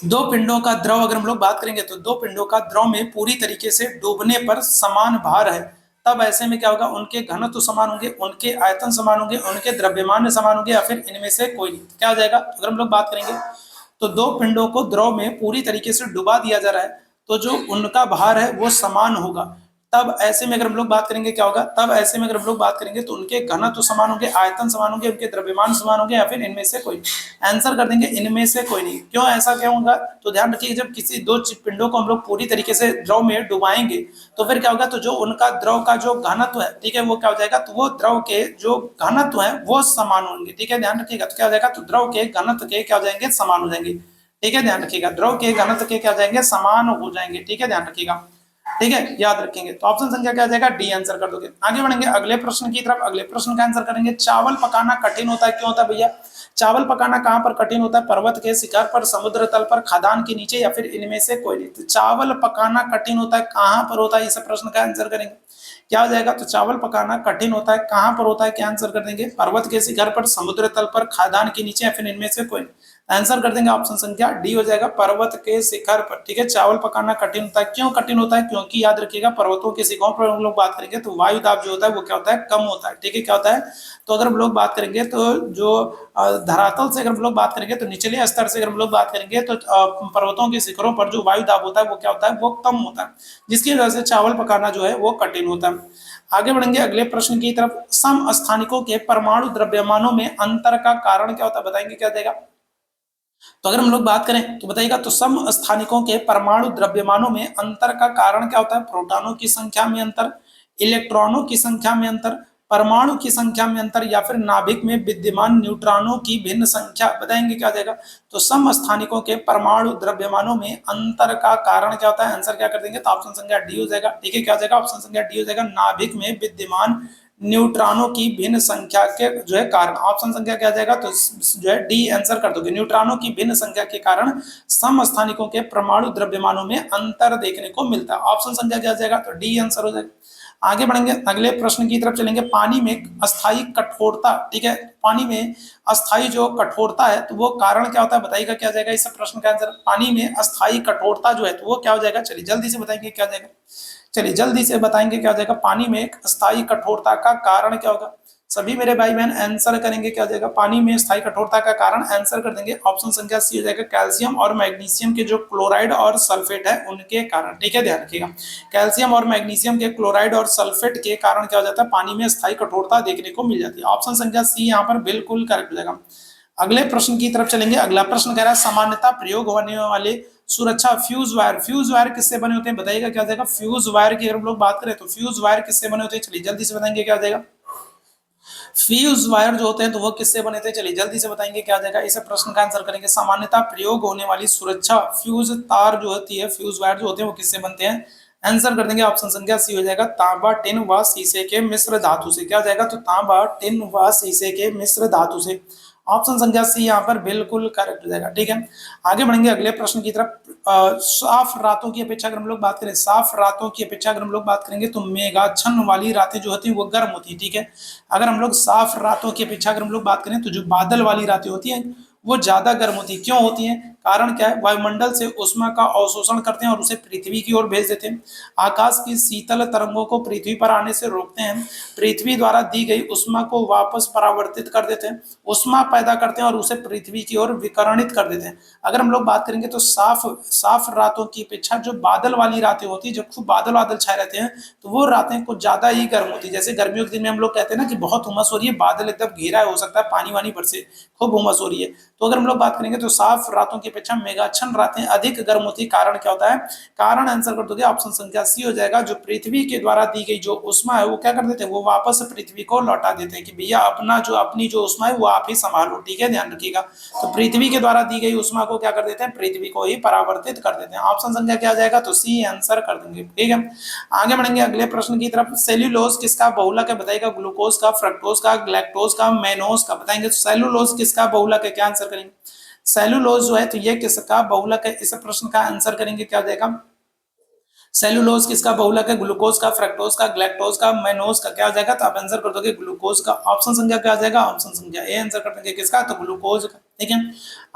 S1: दो पिंडों का द्रव, अगर हम लोग बात करेंगे तो दो पिंडों का द्रव में पूरी तरीके से डूबने पर समान भार है, तब ऐसे में क्या होगा, उनके घनत्व समान होंगे, उनके आयतन समान होंगे, उनके द्रव्यमान समान होंगे, या फिर इनमें से कोई नहीं। क्या हो जाएगा, अगर हम लोग बात करेंगे तो दो पिंडों को द्रव में पूरी तरीके से डुबा दिया जा रहा है, तो जो उनका भार है वो समान होगा, तब ऐसे में अगर हम लोग बात करेंगे क्या होगा, तब ऐसे में अगर हम लोग बात करेंगे तो उनके घनत्व समान होंगे, आयतन समान होंगे, उनके द्रव्यमान समान होंगे, या फिर इनमें से कोई। आंसर कर देंगे इनमें से कोई नहीं। क्यों ऐसा क्या होगा, तो ध्यान रखिए, जब किसी दो पिंडों को हम लोग पूरी तरीके से द्रव में डुबाएंगे तो फिर क्या होगा, तो जो उनका द्रव का जो घनत्व है, ठीक है, वो क्या हो जाएगा, तो वो द्रव के जो घनत्व है वो समान होंगे, ठीक है, ध्यान रखिएगा। तो क्या हो जाएगा, तो द्रव के घनत्व के क्या हो जाएंगे, समान हो जाएंगे, ठीक है, ध्यान रखिएगा, द्रव के घनत्व के क्या हो जाएंगे, समान हो जाएंगे, ठीक है, ध्यान रखिएगा, ठीक है, याद रखेंगे। तो ऑप्शन संख्या क्या आ जाएगा, डी आंसर कर दोगे। आगे बढ़ेंगे अगले प्रश्न की तरफ। अगले प्रश्न का आंसर करेंगे, चावल पकाना कठिन होता है, क्यों होता है भैया, चावल पकाना कहां पर कठिन होता है, पर्वत के शिखर पर, समुद्र तल पर, खदान के नीचे, या फिर इनमें से कोई नहीं। तो चावल पकाना कठिन होता है कहां पर होता है, इस प्रश्न का आंसर करेंगे, क्या हो जाएगा, तो चावल पकाना कठिन होता है कहां पर होता है, क्या आंसर कर देंगे, पर्वत के शिखर पर, समुद्र तल पर, खदान के नीचे, या फिर इनमें से कोई। आंसर कर देंगे ऑप्शन संख्या डी हो जाएगा, पर्वत के शिखर पर, ठीक है। चावल पकाना कठिन होता है, क्यों कठिन होता है, क्योंकि याद रखिएगा पर्वतों के शिखरों पर हम लोग बात करेंगे तो वायु दाब जो होता है वो क्या होता है, कम होता है, ठीक है, क्या होता है, तो अगर हम लोग बात करेंगे तो जो धरातल से अगर हम लोग बात करेंगे तो निचले स्तर से अगर हम लोग बात करेंगे तो पर्वतों के शिखरों पर जो वायु दाब होता है वो क्या होता है, वो कम होता है, जिसकी वजह से चावल पकाना जो है वो कठिन होता है। आगे बढ़ेंगे अगले प्रश्न की तरफ, समस्थानिकों के परमाणु द्रव्यमानों में अंतर का कारण क्या होता है, बताएंगे क्या देगा। तो अगर हम लोग बात करें तो बताइएगा, तो समस्थानिकों के परमाणु द्रव्यमानों में अंतर का कारण क्या होता है, प्रोटॉनों की संख्या में अंतर, इलेक्ट्रॉनों की संख्या में अंतर, परमाणु की संख्या में अंतर, या फिर नाभिक में विद्यमान न्यूट्रॉनों की भिन्न संख्या, बताएंगे क्या देगा। तो समस्थानिकों के परमाणु द्रव्यमानों में अंतर का कारण क्या होता है, आंसर क्या कर देंगे, तो ऑप्शन संख्या डी हो जाएगा, ठीक है, क्या हो जाएगा, ऑप्शन संख्या डी हो जाएगा, नाभिक में विद्यमान न्यूट्रॉनों की भिन्न संख्या के जो है कारण। ऑप्शन संख्या क्या जाएगा, तो जो है डी आंसर कर दोगे, न्यूट्रॉनों की भिन्न संख्या के कारण समस्थानिकों के परमाणु द्रव्यमानों में अंतर देखने को मिलता है। ऑप्शन संख्या क्या जाएगा, तो डी आंसर हो जाएगा। आगे बढ़ेंगे अगले प्रश्न की तरफ चलेंगे, पानी में अस्थायी कठोरता, ठीक है, पानी में अस्थायी जो कठोरता है तो वो कारण क्या होता है, बताइएगा क्या जाएगा, इस प्रश्न का आंसर, पानी में अस्थायी कठोरता जो है तो वो क्या हो जाएगा, चलिए जल्दी से बताएंगे क्या जाएगा, चलिए जल्दी से बताएंगे क्या हो जाएगा, पानी में एक स्थायी कठोरता का कारण क्या होगा, सभी मेरे भाई बहन आंसर करेंगे क्या हो जाएगा, पानी में स्थायी कठोरता का कारण आंसर कर देंगे ऑप्शन संख्या सी हो जाएगा, कैल्शियम और मैग्नीशियम के जो क्लोराइड और सल्फेट है उनके कारण, ठीक है, ध्यान रखिएगा, कैल्शियम और मैग्नीशियम के क्लोराइड और सल्फेट के कारण क्या हो जाता है, पानी में स्थायी कठोरता देखने को मिल जाती है। ऑप्शन संख्या सी यहाँ पर बिल्कुल करेक्ट हो जाएगा। अगले प्रश्न की तरफ चलेंगे, अगला प्रश्न कह रहा है, सामान्यतः प्रयोग होने वाले सुरक्षा फ्यूज वायर, फ्यूज वायर किससे बने होते हैं, बताइएगा क्या हो जाएगा, फ्यूज वायर की अगर हम लोग बात करें तो फ्यूज वायर किससे बने होते हैं, चलिए जल्दी से बताएंगे क्या हो जाएगा, फ्यूज वायर जो होते हैं तो वो किससे बने थे, चलिए जल्दी से बताएंगे क्या आ जाएगा, इस प्रश्न का आंसर करेंगे, सामान्यतः प्रयोग होने वाली सुरक्षा फ्यूज तार जो होती है, फ्यूज वायर जो होते हैं वो किससे बनते हैं, आंसर कर देंगे ऑप्शन संख्या सी हो जाएगा, तांबा टिन व शीशे के मिश्र धातु से, क्या हो जाएगा, तो तांबा टिन व शीशे के मिश्र धातु से, ऑप्शन संख्या सी यहाँ पर बिल्कुल करेक्ट हो जाएगा, ठीक है। आगे बढ़ेंगे अगले प्रश्न की तरफ, साफ रातों की अपेक्षा अगर हम लोग बात करें, साफ रातों की अपेक्षा अगर हम लोग बात करेंगे तो मेघाच्छन्न वाली रातें जो होती है वो गर्म होती है, ठीक है। अगर हम लोग साफ रातों की अपेक्षा अगर हम लोग बात करें तो जो बादल वाली रातें होती हैं वो ज्यादा गर्म होती है, क्यों होती हैं, कारण क्या है, वायुमंडल से उष्मा का अवशोषण करते हैं और उसे पृथ्वी की ओर भेज देते हैं, आकाश की शीतल तरंगों को पृथ्वी पर आने से रोकते हैं, पृथ्वी द्वारा दी गई उष्मा को वापस परावर्तित कर देते हैं, उष्मा पैदा करते हैं और उसे पृथ्वी की ओर विकरणित कर देते हैं। अगर हम लोग बात करेंगे तो साफ रातों की अपेक्षा जो बादल वाली रातें होती है, जब खूब बादल बादल छाए रहते हैं तो वो रातें कुछ ज्यादा ही गर्म होती है, जैसे गर्मियों के दिन में हम लोग कहते हैं ना कि बहुत उमस हो रही है, बादल एकदम घेरा हो सकता है पानी वानी बरसे, खूब उमस हो रही है, तो अगर हम लोग बात करेंगे तो साफ रातों की अपेक्षा मेघाच्छन्न रातें अधिक गर्म होती है। कारण क्या होता है? कारण आंसर कर दोगे ऑप्शन संख्या सी हो जाएगा। जो पृथ्वी के द्वारा दी गई जो उष्मा है वो क्या कर देते हैं, वो वापस पृथ्वी को लौटा देते हैं कि भैया अपनी जो उष्मा है वो आप ही संभालो, ठीक है, ध्यान रखिएगा। तो पृथ्वी के द्वारा दी गई उष्मा को क्या कर देते हैं, पृथ्वी को ही परावर्तित कर देते हैं। ऑप्शन संख्या क्या आ जाएगा, तो सी आंसर कर देंगे, ठीक है। आगे बढ़ेंगे अगले प्रश्न की तरफ। सेल्यूलोज किसका बहुलक है, बताइएगा। ग्लूकोज का, फ्रक्टोज का, ग्लैक्टोज का, मैनोज का, बताएंगे। तो सेल्यूलोज किसका बहुलक है, क्या आंसर करेंगे? सेल्यूलोज जो है तो ये किसका बहुलक है, इस प्रश्न का आंसर करेंगे, क्या हो जाएगा? सेल्यूलोज किसका बहुलक है? ग्लूकोज का, फ्रक्टोज का, ग्लैक्टोज का, मैनोज का, क्या हो जाएगा? तो आप आंसर कर दोगे ग्लूकोज का। ऑप्शन संख्या क्या आ जाएगा? ऑप्शन संख्या ए आंसर कर देंगे, किसका? तो ग्लूकोज का, ठीक है।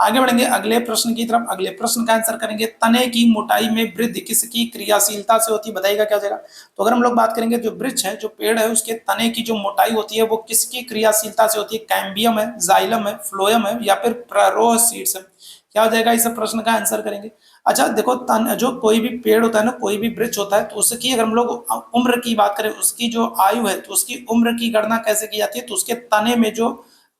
S1: आगे बढ़ेंगे अगले प्रश्न की तरफ। अगले प्रश्न का आंसर करेंगे, तने की मोटाई में वृद्धि किसकी क्रियाशीलता से होती है, बताइएगा, क्या हो जाएगा? तो अगर हम लोग बात करेंगे जो वृक्ष है, जो पेड़ है, उसके तने की जो मोटाई होती है वो किसकी क्रियाशीलता से होती है? कैम्बियम है, जाइलम है, फ्लोएम है, या फिर प्रोसीड्स है? क्या हो जाएगा? इस प्रश्न का आंसर करेंगे। अच्छा देखो, तन जो कोई भी पेड़ होता है ना, कोई भी वृक्ष होता है, तो उसकी अगर हम लोग उम्र की बात करें, उसकी जो आयु है, तो उसकी उम्र की गणना कैसे की जाती है? तो उसके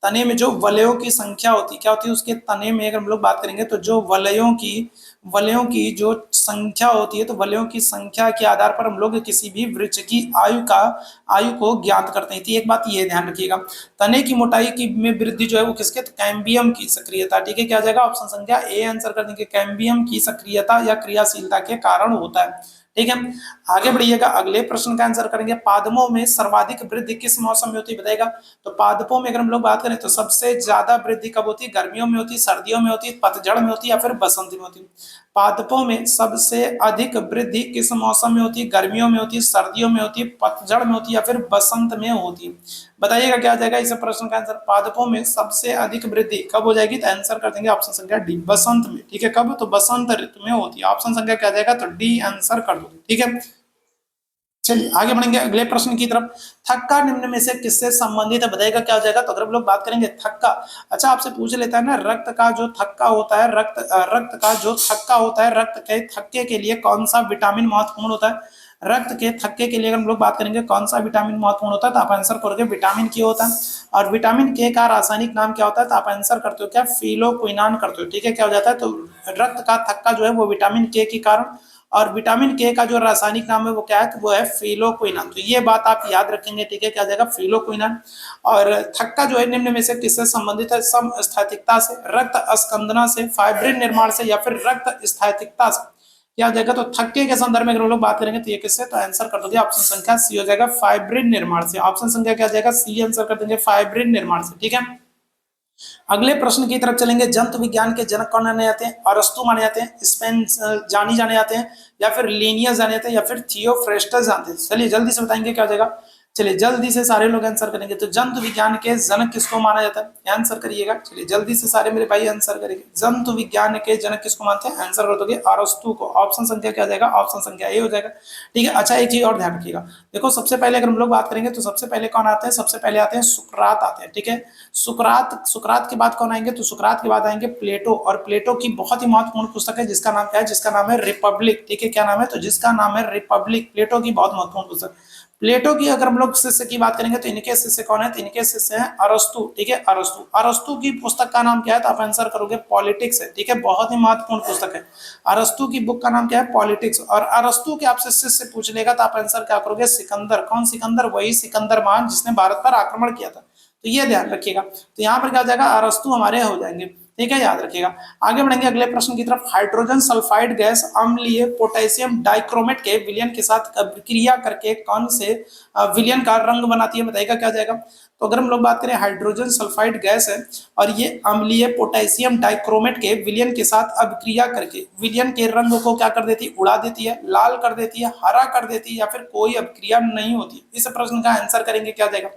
S1: तने में जो वलयों की संख्या होती है, क्या होती है? उसके तने में अगर हम लोग बात करेंगे तो जो वलयों की जो संख्या होती है, तो वलयों की संख्या के आधार पर हम लोग किसी भी वृक्ष की आयु को ज्ञात करते हैं। तो एक बात ये ध्यान रखिएगा, तने की मोटाई की में वृद्धि जो है वो किसके? तो कैम्बियम की सक्रियता, ठीक है। क्या जाएगा? ऑप्शन संख्या ए आंसर कर देंगे, कैम्बियम की सक्रियता या क्रियाशीलता के कारण होता है, ठीक है। आगे बढ़िएगा, अगले प्रश्न का आंसर करेंगे, पादपों में सर्वाधिक वृद्धि किस मौसम में होती है, बताएगा। तो पादपों में अगर हम लोग बात करें तो सबसे ज्यादा वृद्धि कब होती है? गर्मियों में होती है, सर्दियों में होती है, पतझड़ में होती है, या फिर बसंत में होती है? पादपों में सबसे अधिक वृद्धि किस मौसम में होती है? गर्मियों में होती है, सर्दियों में होती है, पतझड़ में होती है, या फिर बसंत में होती है? बताइएगा, क्या आ जाएगा इस प्रश्न का आंसर? पादपों में सबसे अधिक वृद्धि कब हो जाएगी? तो आंसर कर देंगे ऑप्शन संख्या डी, बसंत में, ठीक है। कब? तो बसंत ऋतु में होती है। ऑप्शन संख्या क्या आ जाएगा? तो डी आंसर कर दो, ठीक है। चलिए आगे बढ़ेंगे अगले प्रश्न की तरफ। थक्का निम्न में से किससे संबंधित है, बताइएगा, क्या हो जाएगा? तो अगर हम लोग बात करेंगे थक्का, अच्छा आपसे पूछ लेता है ना, रक्त का जो थक्का होता है, रक्त का जो थक्का होता है, रक्त के थक्के के लिए कौन सा विटामिन महत्वपूर्ण होता है? रक्त के थक्के के लिए अगर हम लोग बात करेंगे कौन सा विटामिन महत्वपूर्ण होता है, तो आप आंसर करोगे विटामिन के होता है। और विटामिन के का रासायनिक नाम क्या होता है? तो आप आंसर करते हो क्या? फिलोक्विनान करते हो, ठीक है। क्या हो जाता है? तो रक्त का थक्का जो है वो विटामिन के के कारण, और विटामिन के का जो रासायनिक नाम है वो क्या है? तो वो है फिलोक्विनान। तो ये बात आप याद रखेंगे, ठीक है। क्या जाएगा? फिलोक्विनान। और थक्का जो है निम्न में से किससे संबंधित है? समस्थैतिकता से, रक्त स्कंदना से, फाइब्रिन निर्माण से, या फिर रक्त स्थैतिकता से? क्या हो जाएगा? तो थक्के के संदर्भ में अगर हम लोग बात करेंगे तो ये किससे? तो आंसर कर दोगे ऑप्शन संख्या सी हो जाएगा, फाइब्रिन निर्माण से। ऑप्शन संख्या क्या हो जाएगा? सी आंसर कर देंगे, फाइब्रिन निर्माण से, ठीक है। अगले प्रश्न की तरफ चलेंगे। जंतु विज्ञान के जनक कौन माने जाते हैं? अरस्तु माने जाते हैं, जानी जाने जाते हैं, या फिर लीनियस जाने जाते हैं, या फिर थियोफ्रेस्टस जानते हैं? चलिए जल्दी से बताएंगे, क्या हो जाएगा? चलिए जल्दी से सारे लोग आंसर करेंगे। तो जंतु विज्ञान के जनक किसको माना जाता है? आंसर करिएगा। चलिए जल्दी से सारे मेरे भाई आंसर करेंगे। जंतु विज्ञान के जनक किसको मानते हैं? आंसर कर दोगे अरस्तु को। ऑप्शन संख्या क्या जाएगा? ऑप्शन संख्या ए हो जाएगा, ठीक है। अच्छा एक चीज और ध्यान रखिएगा, देखो सबसे पहले अगर हम लोग बात करेंगे तो सबसे पहले कौन आते हैं? सबसे पहले आते हैं सुकरात आते हैं, ठीक है। सुकरात के बाद कौन आएंगे? तो सुकरात के बाद आएंगे प्लेटो। और प्लेटो की बहुत ही महत्वपूर्ण पुस्तक है जिसका नाम क्या है? जिसका नाम है रिपब्लिक, ठीक है। क्या नाम है? तो जिसका नाम है रिपब्लिक। प्लेटो की बहुत महत्वपूर्ण पुस्तक। प्लेटो की अगर हम लोग शिष्य की बात करेंगे तो इनके शिष्य कौन है? तो इनके शिष्य हैं अरस्तु, ठीक है। अरस्तु की पुस्तक का नाम क्या है? तो आप आंसर करोगे पॉलिटिक्स है, ठीक है। बहुत ही महत्वपूर्ण पुस्तक है। अरस्तु की बुक का नाम क्या है? पॉलिटिक्स। और अरस्तु के आपसे शिष्य पूछ लेगा तो आप आंसर क्या करोगे? सिकंदर। कौन सिकंदर? वही सिकंदर महान जिसने भारत पर आक्रमण किया था। तो ये ध्यान रखिएगा। तो यहाँ पर क्या हो जाएगा? अरस्तु हमारे हो जाएंगे, ठीक है, याद रखिएगा। आगे बढ़ेंगे अगले प्रश्न की तरफ। हाइड्रोजन सल्फाइड गैस अम्लीय पोटेशियम डाइक्रोमेट के विलयन के साथ अभिक्रिया करके कौन से विलयन का रंग बनाती है, बताइएगा, क्या जाएगा? तो अगर हम लोग बात करें हाइड्रोजन सल्फाइड गैस है और ये अम्लीय पोटेशियम डाइक्रोमेट के विलयन के साथ अभिक्रिया करके विलयन के रंग को क्या कर देती है? उड़ा देती है, लाल कर देती है, हरा कर देती है, या फिर कोई अभिक्रिया नहीं होती? इस प्रश्न का आंसर करेंगे, क्या जाएगा?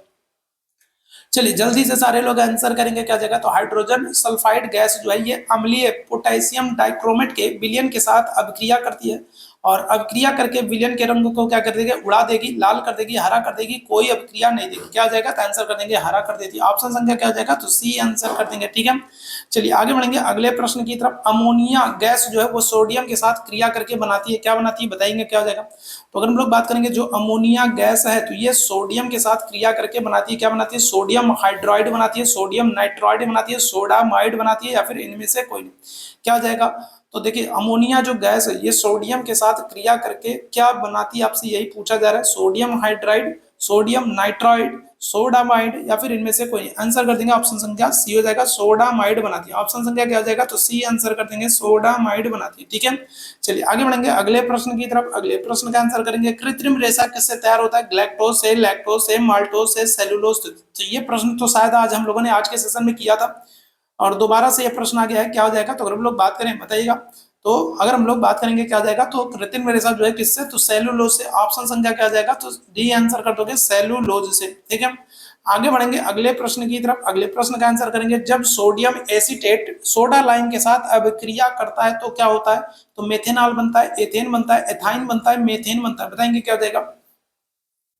S1: चलिए जल्दी से सारे लोग आंसर करेंगे, क्या जगह? तो हाइड्रोजन सल्फाइड गैस जो है ये अम्लीय पोटेशियम डाइक्रोमेट के विलयन के साथ अभिक्रिया करती है और अभिक्रिया करके विलयन के रंग को क्या कर देगी, उड़ा देगी, लाल कर देगी, हरा कर देगी, कोई अभिक्रिया नहीं देगी। क्या हो जाएगा, तो आंसर कर देंगे हरा कर देती है। ऑप्शन संख्या क्या हो जाएगा, तो सी आंसर कर देंगे। ठीक है, चलिए आगे बढ़ेंगे अगले प्रश्न की तरफ। अमोनिया गैस जो है वो सोडियम के साथ क्रिया करके बनाती है, क्या बनाती है बताएंगे क्या हो जाएगा। तो अगर हम लोग बात करेंगे जो अमोनिया गैस है तो ये सोडियम के साथ क्रिया करके बनाती है, क्या बनाती है, सोडियम हाइड्राइड बनाती है, सोडियम नाइट्राइड बनाती है, सोडामाइड बनाती है, या फिर इनमें से कोई नहीं। क्या हो जाएगा, तो देखिए अमोनिया जो गैस है ये सोडियम के साथ क्रिया करके क्या बनाती है, आपसे यही पूछा जा रहा है। Sodium hydride, sodium nitride, sodamide, या फिर इनमें से कोई। आंसर कर देंगे ऑप्शन संख्या सी हो जाएगा, सोडामाइड बनाती है। ऑप्शन संख्या क्या हो जाएगा, तो सी आंसर कर देंगे, सोडामाइड बनाती है। ठीक है, चलिए आगे बढ़ेंगे अगले प्रश्न की तरफ। अगले प्रश्न का आंसर करेंगे, कृत्रिम रेशा किससे तैयार होता है, ग्लैक्टोज से, लैक्टोज से, माल्टोज से, सेलुलोज से। तो ये प्रश्न तो शायद आज हम लोगों ने आज के सेशन में किया था और दोबारा से ये प्रश्न आ गया है, क्या हो जाएगा। तो अगर हम लोग बात करें बताइएगा, तो अगर हम लोग बात करेंगे क्या हो जाएगा, तो कृत्रिम रेशा जो है किससे, तो सेलुलोज से। ऑप्शन संख्या क्या हो जाएगा, तो डी आंसर कर दोगे, सेलुलोज से। ठीक है, आगे बढ़ेंगे अगले प्रश्न की तरफ। अगले प्रश्न का आंसर करेंगे, जब सोडियम एसीटेट सोडा लाइम के साथ अभिक्रिया करता है तो क्या होता है, तो मेथेनॉल बनता है, एथेन बनता है, एथाइन बनता है, मेथेन बनता है, बताएंगे क्या हो जाएगा।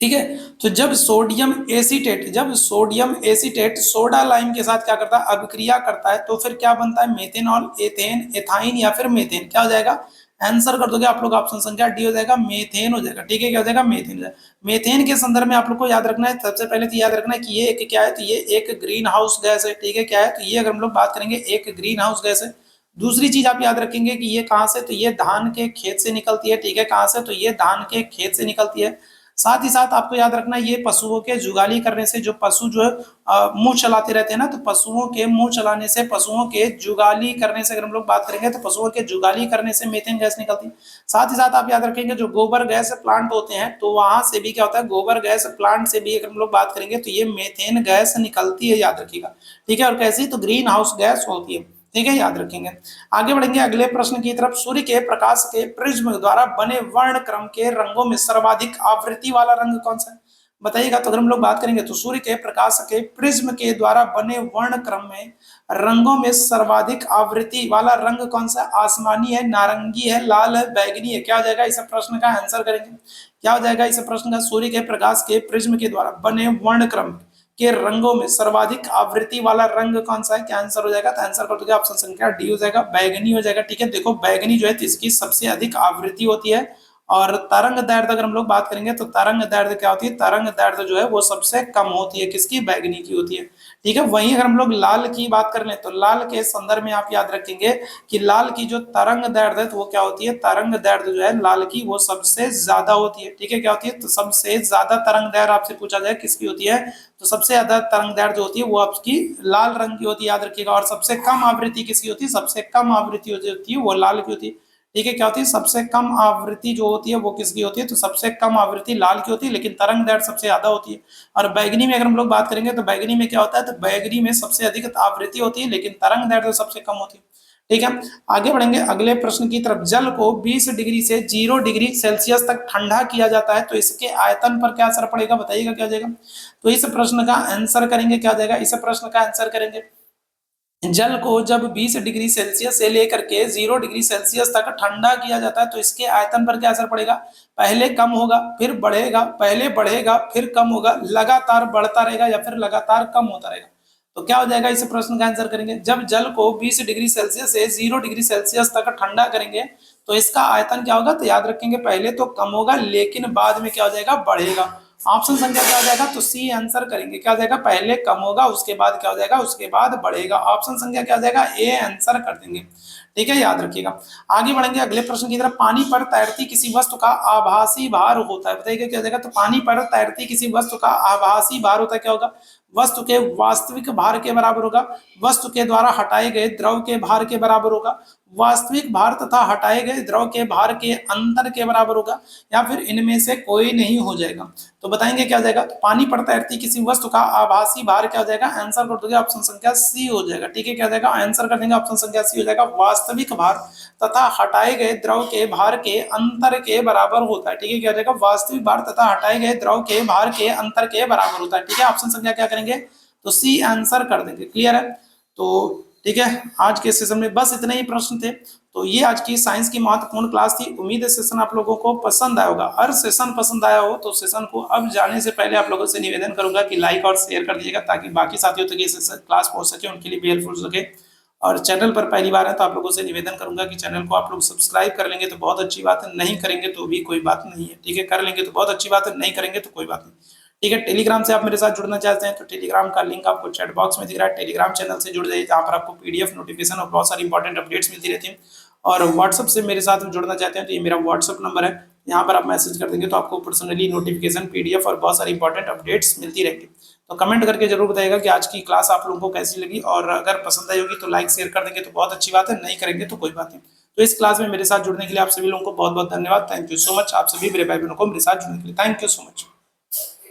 S1: ठीक है, तो जब सोडियम एसीटेट सोडा लाइम के साथ क्या करता है, अभिक्रिया करता है, तो फिर क्या बनता है, मेथेनॉल, एथेन, एथाइन, या फिर मेथेन। क्या हो जाएगा, आंसर कर दोगे आप लोग, ऑप्शन संख्या डी हो जाएगा, मेथेन हो जाएगा। ठीक है, क्या हो जाएगा, मेथेन हो जाएगा। मेथेन के संदर्भ में आप लोग को याद रखना है, सबसे पहले तो याद रखना है कि ये एक क्या है, तो ये एक ग्रीन हाउस गैस है। ठीक है, क्या है, तो ये अगर हम लोग बात करेंगे एक ग्रीन हाउस गैस है। दूसरी चीज आप याद रखेंगे कि ये कहाँ से, तो ये धान के खेत से निकलती है। ठीक है, कहाँ से, तो ये धान के खेत से निकलती है। साथ ही साथ आपको याद रखना है ये पशुओं के जुगाली करने से, जो पशु जो है मुंह चलाते रहते हैं ना, तो पशुओं के मुंह चलाने से, पशुओं के जुगाली करने से अगर हम लोग बात करेंगे तो पशुओं के जुगाली करने से मीथेन गैस निकलती है। साथ ही साथ आप याद रखेंगे जो गोबर गैस प्लांट होते हैं तो वहां से भी क्या होता है, गोबर गैस प्लांट से भी अगर हम लोग बात करेंगे तो ये मीथेन गैस निकलती है, याद रखिएगा। ठीक है, और कैसी, तो ग्रीन हाउस गैस होती है। ठीक है, याद रखेंगे। आगे बढ़ेंगे अगले प्रश्न की तरफ। सूर्य के प्रकाश के प्रिज्म द्वारा बने वर्ण क्रम के रंगों में सर्वाधिक आवृत्ति वाला रंग कौन सा है, बताइएगा। तो अगर हम लोग बात करेंगे तो सूर्य के प्रकाश के प्रिज्म के द्वारा बने वर्ण क्रम में रंगों में सर्वाधिक आवृत्ति वाला रंग कौन सा है, आसमानी है, नारंगी है, लाल है, बैगनी है। क्या हो जाएगा, इस प्रश्न का आंसर करेंगे, क्या हो जाएगा इस प्रश्न का, सूर्य के प्रकाश के प्रिज्म के द्वारा बने वर्ण क्रम के रंगों में सर्वाधिक आवृत्ति वाला रंग कौन सा है, क्या आंसर हो जाएगा, तो आंसर कर दोगे ऑप्शन संख्या डी हो जाएगा, बैगनी हो जाएगा। ठीक है, देखो बैगनी जो है इसकी सबसे अधिक आवृत्ति होती है। और तरंग दैर्ध्य अगर हम लोग बात करेंगे तो तरंग दैर्ध्य क्या होती है, तरंग दैर्ध्य जो है वो सबसे कम होती है, किसकी, बैगनी की होती है। ठीक है, वहीं अगर हम लोग लाल की बात कर लें तो लाल के संदर्भ में आप याद रखेंगे कि लाल की जो तरंग दैर्ध्य है तो वो क्या होती है, तरंग दैर्ध्य जो है लाल की वो सबसे ज्यादा होती है। ठीक है, क्या होती है, तो सबसे ज्यादा तरंग दैर्ध्य आपसे पूछा जाए किसकी होती है, तो सबसे ज्यादा तरंग दैर्ध्य जो होती है वो आपकी लाल रंग की होती है, याद रखिएगा। और सबसे कम आवृत्ति किसकी होती है, सबसे कम आवृत्ति होती है वो लाल की होती है। ठीक है, क्या होती है, सबसे कम आवृत्ति जो होती है वो किसकी होती है, तो सबसे कम आवृत्ति लाल की होती है, लेकिन तरंग दैर्ध्य सबसे ज्यादा होती है। और बैगनी में अगर हम लोग बात करेंगे तो बैगनी में क्या होता है, तो बैगनी में सबसे अधिक आवृत्ति होती है लेकिन तरंग दैर्ध्य सबसे कम होती है। ठीक है, आगे बढ़ेंगे अगले प्रश्न की तरफ। जल को 20 डिग्री से 0 डिग्री सेल्सियस तक ठंडा किया जाता है तो इसके आयतन पर क्या असर पड़ेगा, बताइएगा क्या हो जाएगा। तो इस प्रश्न का आंसर करेंगे, क्या हो जाएगा, इस प्रश्न का आंसर करेंगे, जल को जब 20 डिग्री सेल्सियस से लेकर के 0 डिग्री सेल्सियस तक ठंडा किया जाता है तो इसके आयतन पर क्या असर पड़ेगा, पहले कम होगा फिर बढ़ेगा, पहले बढ़ेगा फिर कम होगा, लगातार बढ़ता रहेगा या फिर लगातार कम होता रहेगा। तो क्या हो जाएगा, इस प्रश्न का आंसर करेंगे, जब जल को 20 डिग्री सेल्सियस से 0 डिग्री सेल्सियस तक ठंडा करेंगे तो इसका आयतन क्या होगा, तो याद रखेंगे पहले तो कम होगा लेकिन बाद में क्या हो जाएगा, बढ़ेगा। ऑप्शन संख्या क्या हो जाएगा, तो सी आंसर करेंगे, क्या हो जाएगा, पहले कम होगा उसके बाद क्या हो जाएगा, उसके बाद बढ़ेगा। ऑप्शन संख्या क्या हो जाएगा, ए आंसर कर देंगे। ठीक है, याद रखिएगा। आगे बढ़ेंगे अगले प्रश्न की तरफ। पानी पर तैरती किसी वस्तु का आभासी भार होता है, बताइए क्या हो जाएगा, तो पानी पर तैरती किसी वस्तु का आभासी भार होता है, क्या होगा, वस्तु के वास्तविक भार के बराबर होगा, वस्तु के द्वारा हटाए गए द्रव के भार के बराबर होगा, वास्तविक भार तथा हटाए गए द्रव के भार के अंतर के बराबर होगा, या फिर इनमें से कोई नहीं हो जाएगा। तो बताएंगे क्या हो जाएगा, तो पानी पर तैरती किसी वस्तु का आभासी भार क्या हो जाएगा, आंसर कर दोगे ऑप्शन संख्या सी हो जाएगा। ठीक है, क्या हो जाएगा, आंसर कर देंगे ऑप्शन संख्या सी हो जाएगा, वास्तविक भार तथा हटाए गए द्रव के भार के अंतर के बराबर होता है। ठीक है, क्या हो जाएगा, वास्तविक भार तथा हटाए गए द्रव के भार के अंतर के बराबर होता है। ठीक है, ऑप्शन संख्या क्या करेंगे, तो सी आंसर कर देंगे, क्लियर है। तो ठीक है, आज के सेशन में बस इतने ही प्रश्न थे। तो ये आज की साइंस की महत्वपूर्ण क्लास थी। उम्मीद है सेशन आप लोगों को पसंद आया होगा। अगर सेशन पसंद आया हो तो सेशन को अब जाने से पहले आप लोगों से निवेदन करूंगा कि लाइक और शेयर कर दीजिएगा, ताकि बाकी साथियों तक ये सेशन क्लास पहुंच सके, उनके लिए भी हेल्पफुल हो सके। और चैनल पर पहली बार है तो आप लोगों से निवेदन करूंगा कि चैनल को आप लोग सब्सक्राइब कर लेंगे तो बहुत अच्छी बात है, नहीं करेंगे तो भी कोई बात नहीं है। ठीक है, कर लेंगे तो बहुत अच्छी बात है, नहीं करेंगे तो कोई बात नहीं। ठीक है, टेलीग्राम से आप मेरे साथ जुड़ना चाहते हैं तो टेलीग्राम का लिंक आपको चैट बॉक्स में दिख रहा है। टेलीग्राम चैनल से जुड़ जाइए, जहाँ पर आपको पीडीएफ नोटिफिकेशन और बहुत सारी इंपॉर्टेंट अपडेट्स मिलती रहती हैं। और व्हाट्सअप से मेरे साथ जुड़ना चाहते हैं तो ये मेरा व्हाट्सअप नंबर है, यहाँ पर आप मैसेज कर देंगे तो आपको पर्सनली नोटिफिकेशन, पीडीएफ और बहुत सारी इंपॉर्टेंट अपडेट्स मिलती रहेंगी। तो कमेंट करके जरूर बताइएगा कि आज की क्लास आप लोगों को कैसी लगी, और अगर पसंद आई होगी तो लाइक शेयर कर देंगे तो बहुत अच्छी बात है, नहीं करेंगे तो कोई बात नहीं। तो इस क्लास में मेरे साथ जुड़ने के लिए आप सभी लोगों को बहुत बहुत धन्यवाद। Thank you so much. आप सभी मेरे भाई बहनों को मेरे साथ जुड़ने के लिए थैंक यू सो मच।